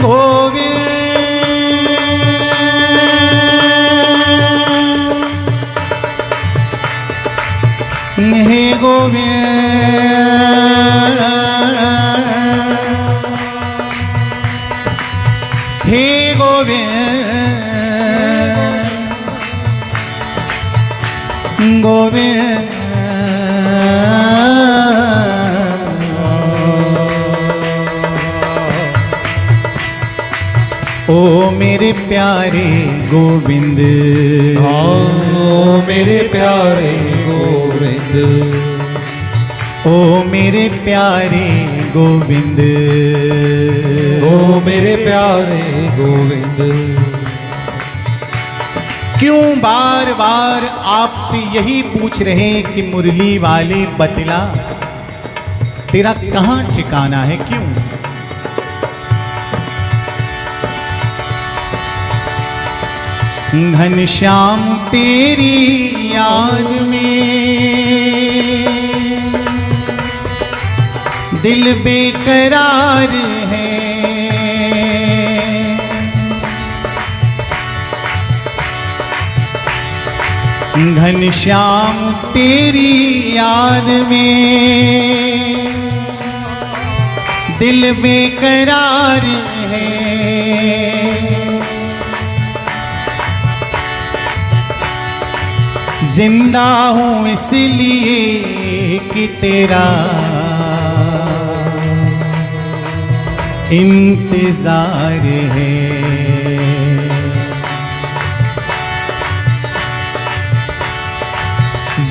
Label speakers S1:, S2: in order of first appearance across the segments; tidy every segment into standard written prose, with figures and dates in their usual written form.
S1: गोविंद हे गोविंद हे गोविंद गोविंद ओ मेरे प्यारे गोविंद,
S2: ओ मेरे प्यारे गोविंद,
S1: ओ मेरे प्यारे गोविंद,
S2: ओ मेरे प्यारे गोविंद।
S1: क्यों बार बार आपसे यही पूछ रहे कि मुरली वाले बतला तेरा कहाँ ठिकाना है, क्यों? घनश्याम तेरी याद में दिल बेकरार है, घनश्याम तेरी याद में दिल बेकरार है। जिंदा हूँ इसलिए कि तेरा इंतजार है,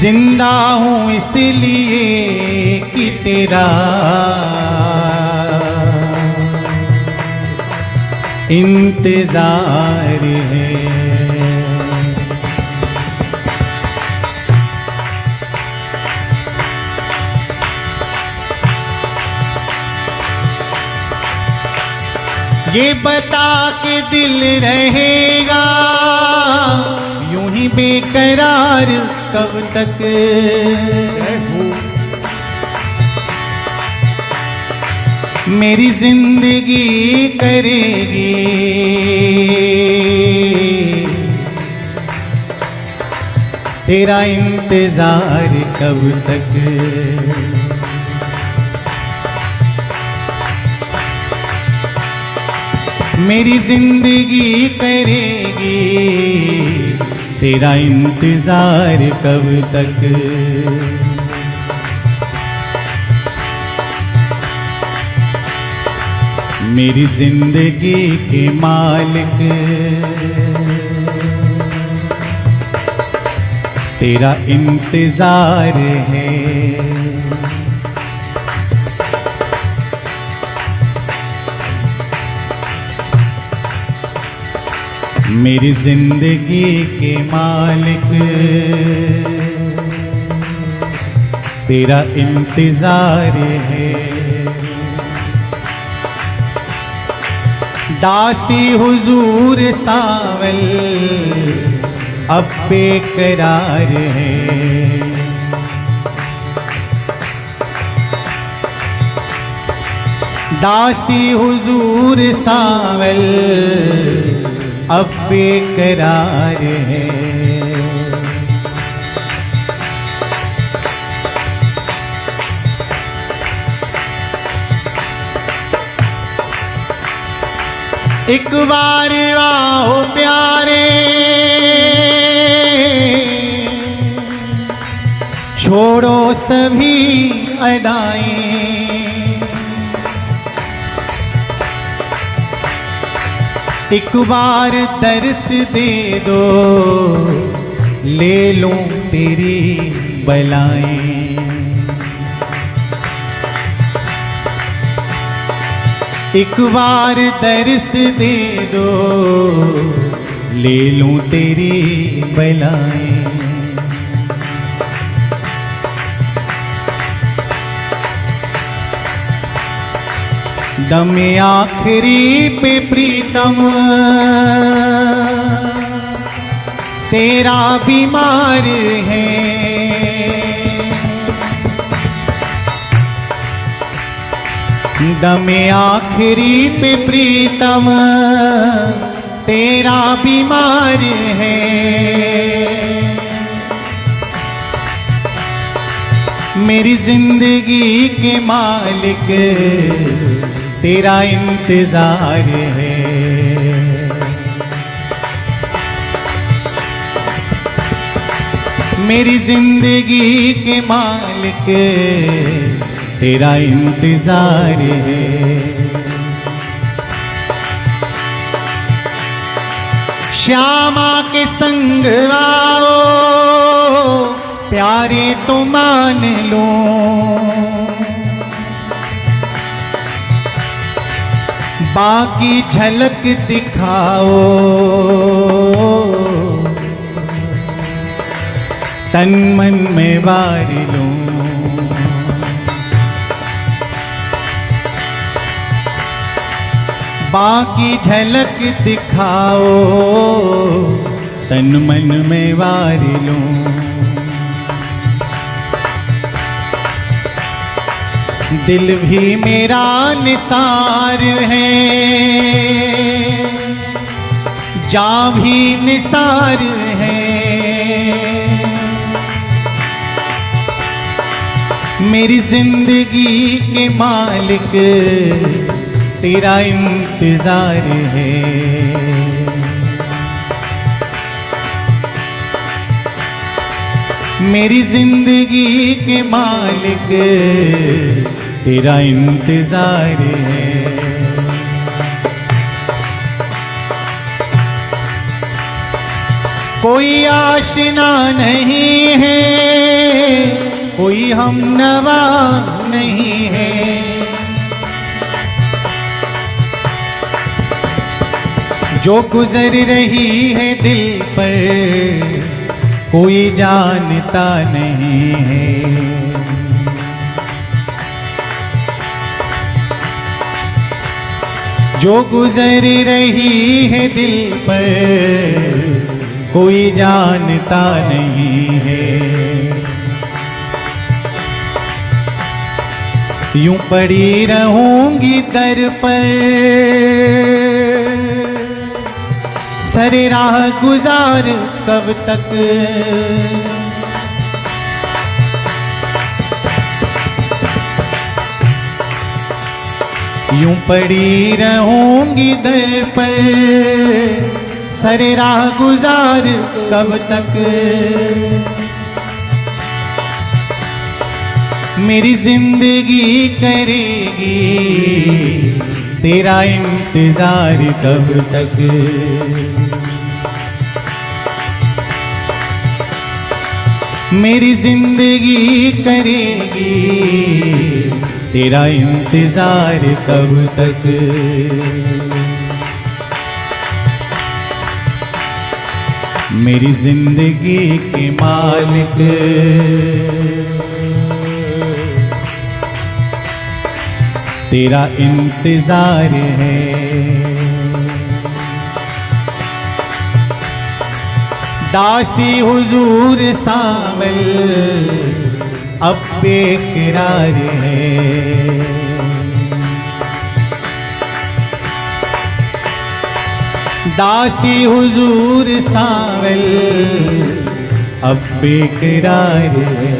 S1: जिंदा हूँ इसलिए कि तेरा इंतजार है। ये बता के दिल रहेगा यूं ही बेकरार कब तक, मेरी जिंदगी करेगी तेरा इंतजार कब तक। मेरी जिंदगी करेगी तेरा इंतजार कब तक। मेरी जिंदगी के मालिक तेरा इंतजार है। मेरी जिंदगी के मालिक तेरा इंतजार है। दासी हुजूर सावल अब बेकरार है, दासी हुजूर सावल अब बेकरार है। एक बार आओ प्यारे छोड़ो सभी अदाएं, एक बार दर्श दे दो ले लूं तेरी बलाएं। एक बार दर्श दे दो ले लूं तेरी बलाएं। दम आखिरी पे प्रीतम तेरा बीमार है, दमे आखिरी पे प्रीतम तेरा बीमार है। मेरी जिंदगी के मालिक तेरा इंतजार है। मेरी जिंदगी के मालिक तेरा इंतजार है। श्यामा के संग आओ प्यारे तो मान लो, बाकी झलक दिखाओ तन मन में वार लो। बाकी झलक दिखाओ तन मन में वार लो। दिल भी मेरा निसार है, जा भी निसार है। मेरी जिंदगी के मालिक तेरा इंतजार है। मेरी जिंदगी के मालिक तेरा इंतजार है। कोई आशना नहीं है, कोई हमनवा नहीं है। जो गुजर रही है दिल पर कोई जानता नहीं है। जो गुजर रही है दिल पर कोई जानता नहीं है। यूं पड़ी रहूंगी दर पर सरे राह गुजार कब तक। यूं पड़ी रहूंगी दर पर सरे राह गुजार कब तक। मेरी जिंदगी करेगी तेरा इंतजार कब तक। मेरी जिंदगी करेगी तेरा इंतजार कब तक। मेरी जिंदगी के मालिक तेरा इंतजार है। दासी हुजूर सावल अब बेकरार है। दासी हुजूर सावल अब बेकरार है।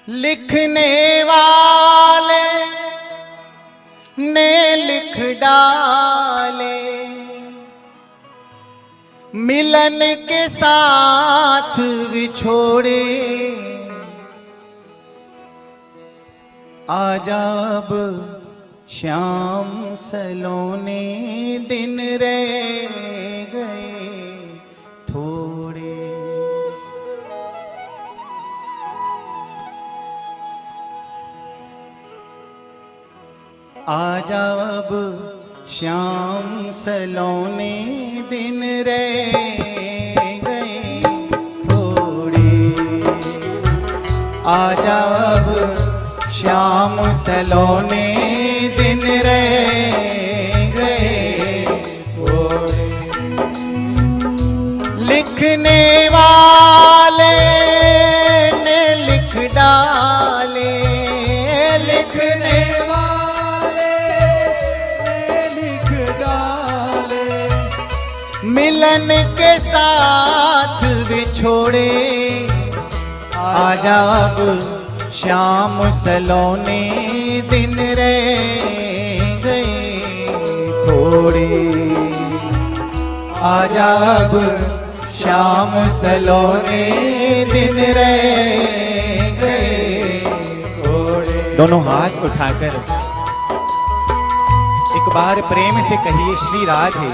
S1: लिखने वाले ने लिख डाले मिलन के साथ विछोड़े। आजा अब श्याम सलोने दिन रह गए थोड़े। आजा अब श्याम सलोने दिन रह गए थोड़े। आजा अब श्याम सलोने दिन रह गए थोड़े। लिखने वाले ने लिख डाले। लिखने वाले मिलन के साथ बिछोड़े, आजा अब श्याम सलोने दिन रह गए थोड़े। आजा अब श्याम सलोने दिन रह गए थोड़े। दोनों हाथ उठाकर एक बार प्रेम से कहिए श्री राधे।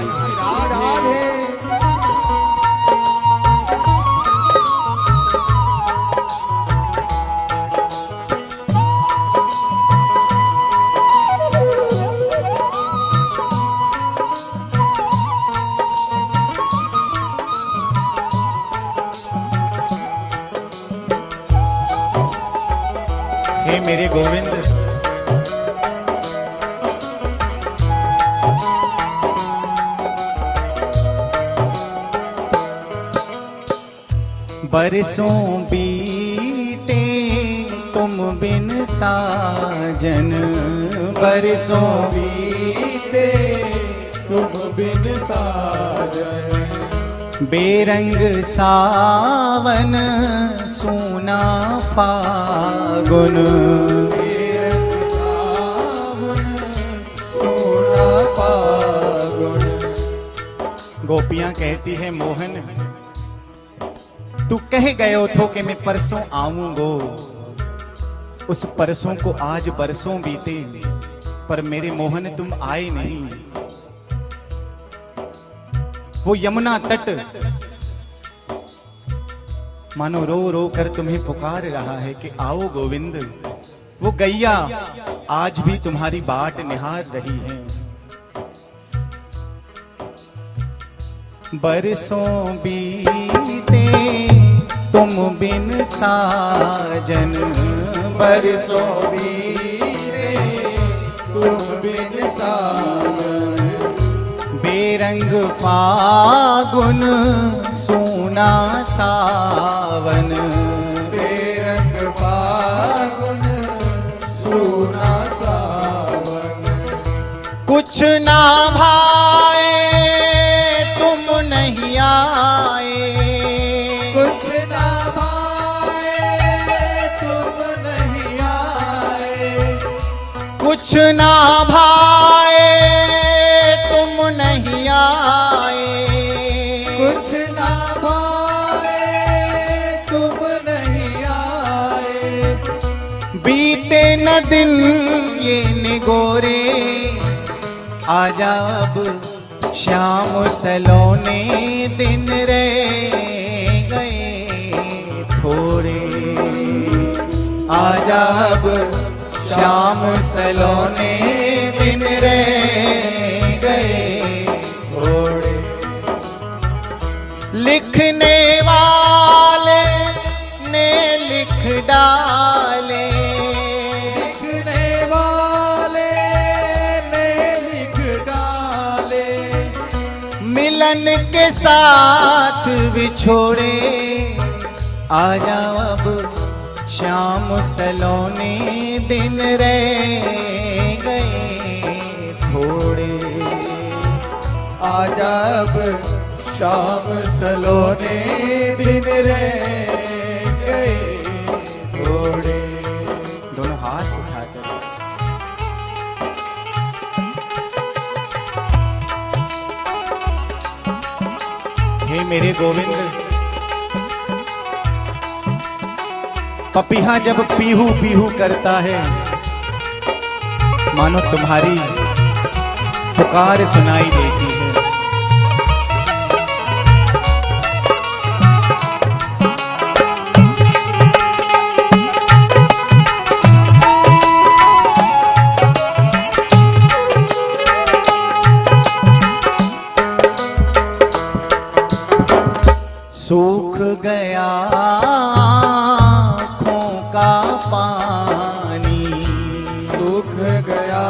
S1: हे मेरे गोविंद, बरसों बीते तुम बिन साजन, बरसों बीते तुम बिन साजन। बेरंग सावन सूना फागुन, बेरंग सावन सूना फागुन। गोपियां कहती है मोहन तू कह गयो थो कि मैं परसों आऊंगो, उस परसों को आज बरसों बीते, पर मेरे मोहन तुम आए नहीं। वो यमुना तट मानो रो रो कर तुम्हें पुकार रहा है कि आओ गोविंद। वो गैया आज भी तुम्हारी बाट निहार रही है। बरसों बीते तुम बिन साजन, बरसों बीते तुम बिन साजन। बेरंग फागुन सूना सावन, बेरंग फागुन सूना सावन। कुछ ना भाए तुम नहीं आए, कुछ ना भाए तुम नहीं आए। कुछ ना भाए तुम नहीं आए, कुछ ना भाए तुम नहीं आए। बीते न दिन ये निगोरे, आजा अब श्याम सलोने दिन रह गए थोड़े। आजा अब श्याम सलोने दिन रह गए थोड़े। लिखने वाले ने लिख डाले, लिखने वाले ने लिख डाले। मिलन के साथ बिछोड़े, आजा अब श्याम सलोने दिन रह गए थोड़े। आजा अब श्याम सलोने दिन रह गए थोड़े। दोनों हाथ उठाकर हे मेरे गोविंद, पपीहा जब पीहू पीहू करता है, मानो तुम्हारी पुकार सुनाई देती है। सूख गया आँखों का पानी, सूख गया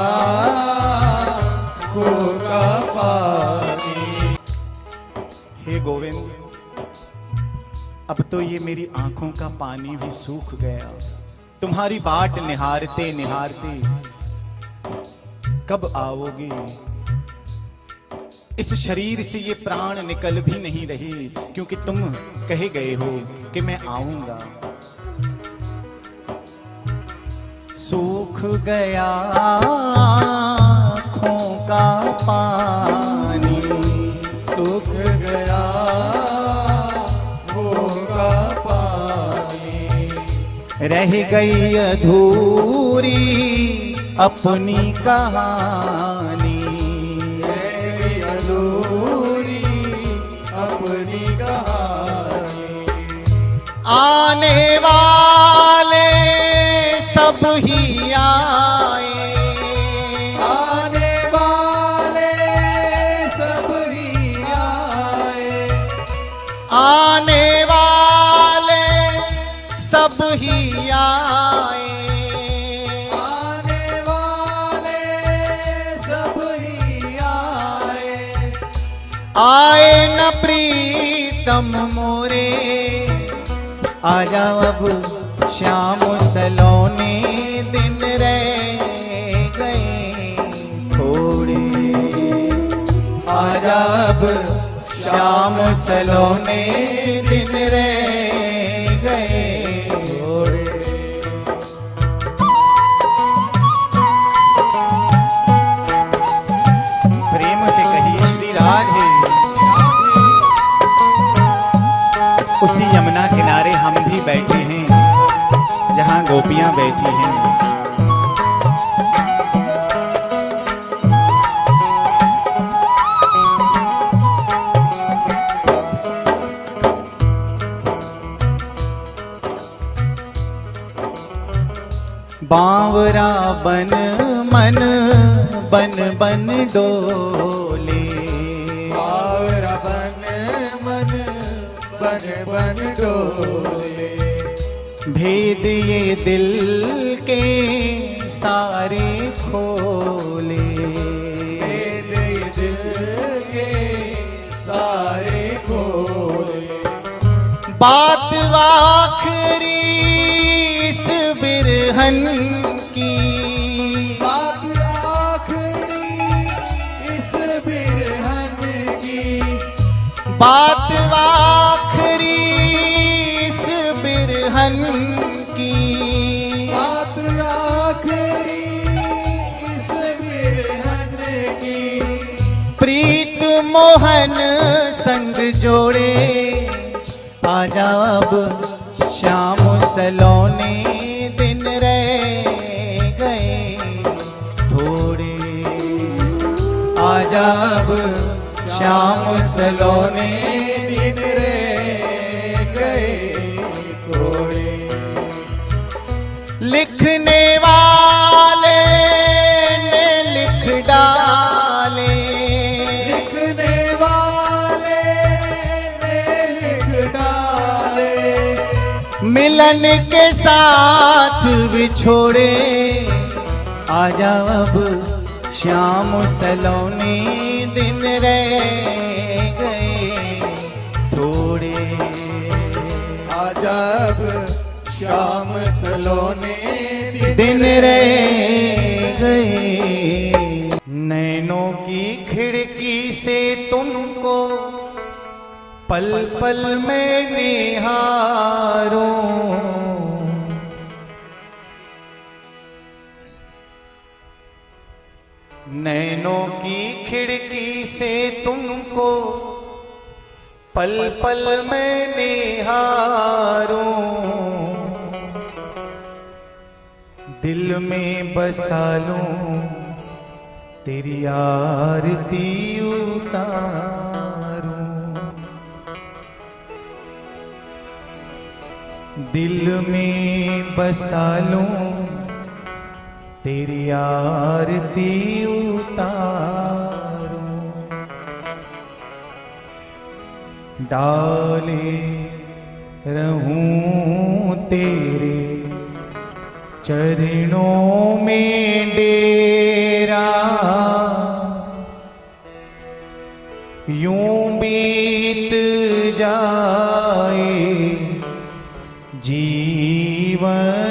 S1: आँखों का पानी। हे गोविंद, अब तो ये मेरी आंखों का पानी भी सूख गया। तुम्हारी बाट निहारते निहारते कब आओगे? इस शरीर से ये प्राण निकल भी नहीं रहे, क्योंकि तुम कहे गए हो कि मैं आऊंगा। सूख गया आँखों का पानी,
S2: सूख गया होगा पानी,
S1: रह गई अधूरी अपनी कहानी,
S2: अपनी कहानी।
S1: आने वाले सब ही आए,
S2: आने वाले सब ही आए,
S1: आने वाले सब ही आए,
S2: आने वाले सब ही आए।
S1: आए न प्रीतम मोरे, आ जाओ अब श्याम सलोने, दिन रह गए थोड़े, आ जा अब श्याम सलोने, दिन रह गए थोड़े। प्रेम से कहिए श्री राधे। उसी यमुना किनारे हम भी बैठे हैं जहां गोपियां बैठी हैं। बावरा बन मन बन बन डोले,
S2: बावरा बन मन बन बन डोले,
S1: भेद ये दिल के सारे खोले,
S2: भेद ये दिल के सारे खोले।
S1: बात आखिरी इस बिरहन की,
S2: बात आखिरी इस बिरहन की,
S1: बात आखिरी इस बिरहन की,
S2: बात आखिरी इस बिरहन की।
S1: प्रीत मोहन संग जोड़े, आजा अब श्याम सलोने, दिन रह गए थोड़े, आजा अब श्याम सलोने,
S2: दिन रह गए थोड़े।
S1: लिखने वाले ने लिख डाले,
S2: लिखने वाले ने लिख डाले,
S1: मिलन के साथ बिछोड़े, आजा अब श्याम सलोने, दिन रह गए थोड़े,
S2: आजा अब श्याम सलोने,
S1: दिन रह गए। नैनों की खिड़की से तुमको पल पल में निहारूं, नैनों की खिड़की से तुमको पल पल में निहारूं, दिल में बसा लूं तेरी आरती उतारूं, दिल में बसा लूं तेरी आरती उतारूं, डाले रहूं तेरे चरणों में डेरा, यूं बीत जाए जीवन